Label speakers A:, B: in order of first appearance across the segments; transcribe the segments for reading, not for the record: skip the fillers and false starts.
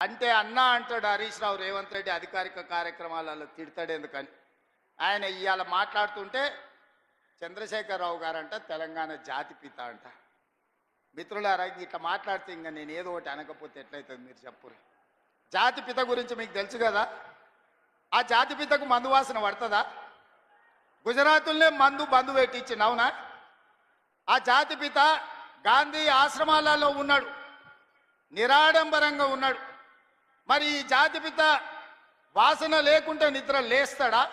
A: అంటే అన్న అంటాడు హరీష్ రావు రేవంత్ రెడ్డి అధికారిక కార్యక్రమాలలో తిడతాడు ఎందుకని. ఆయన ఇవాళ మాట్లాడుతుంటే చంద్రశేఖరరావు గారంట తెలంగాణ జాతిపిత అంట. మిత్రులారా, ఇట్లా మాట్లాడితే ఇంకా నేను ఏదో ఒకటి అనకపోతే ఎట్లయితుంది మీరు చెప్పురు. జాతిపిత గురించి మీకు తెలుసు కదా. ఆ జాతిపితకు మందు వాసన పడుతుందా? గుజరాతుల్నే బంధు పెట్టించింది, అవునా? ఆ జాతిపిత గాంధీ ఆశ్రమాలలో ఉన్నాడు, నిరాడంబరంగా ఉన్నాడు. మరి ఈ జాతిపిత వాసన లేకుంటే నిద్ర లేస్తాడా?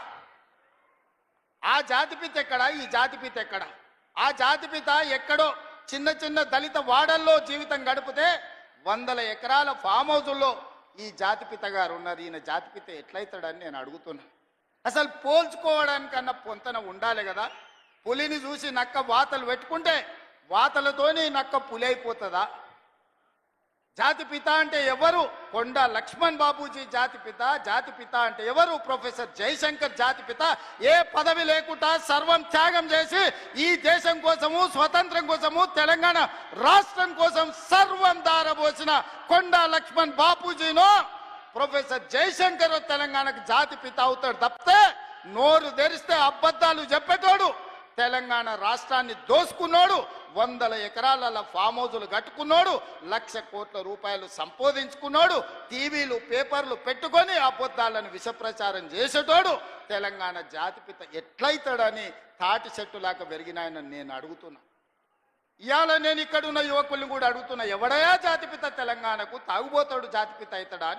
A: ఆ జాతిపిత ఎక్కడా? ఈ జాతిపిత ఎక్కడా? ఆ జాతిపిత ఎక్కడో చిన్న చిన్న దళిత వాడల్లో జీవితం గడిపితే 100 ఎకరాల ఫామ్ హౌజుల్లో ఈ జాతిపిత గారు ఉన్నారు. ఈయన జాతిపిత ఎట్లయితాడని నేను అడుగుతున్నా. అసలు పోల్చుకోవడానికన్నా పొంతన ఉండాలి కదా. పులిని చూసి నక్క వాతలు పెట్టుకుంటే వాతలతోని నక్క పులి అయిపోతుందా? జాతిపిత అంటే ఎవరు? కొండ లక్ష్మణ్ బాబూజీ జాతిపిత. జాతిపిత అంటే ఎవరు? ప్రొఫెసర్ జయశంకర్ జాతిపిత. ఏ పదవి లేకుండా సర్వం త్యాగం చేసి ఈ దేశం కోసము, స్వతంత్రం కోసము, తెలంగాణ రాష్ట్రం కోసం సర్వం దారబోసిన కొండ లక్ష్మణ్ బాపూజీనో ప్రొఫెసర్ జయశంకర్ తెలంగాణకు జాతిపిత అవుతాడు తప్పితే నోరు తెరిస్తే అబద్ధాలు చెప్పేటోడు, తెలంగాణ రాష్ట్రాన్ని దోసుకున్నాడు, 100 ఎకరాల ఫామ్ హౌజులు కట్టుకున్నాడు, 1,00,000 కోట్ల రూపాయలు సంపాదించుకున్నాడు, టీవీలు పేపర్లు పెట్టుకొని అబద్ధాలను విషప్రచారం చేసేటోడు తెలంగాణ జాతిపిత ఎట్లయితాడని తాటి చెట్టులాగా పెరిగినాయని నేను అడుగుతున్నా. ఇవాళ నేను ఇక్కడున్న యువకుల్ని కూడా అడుగుతున్నా, ఎవడయా జాతిపిత తెలంగాణకు? తాగుబోతాడు జాతిపిత అవుతాడా?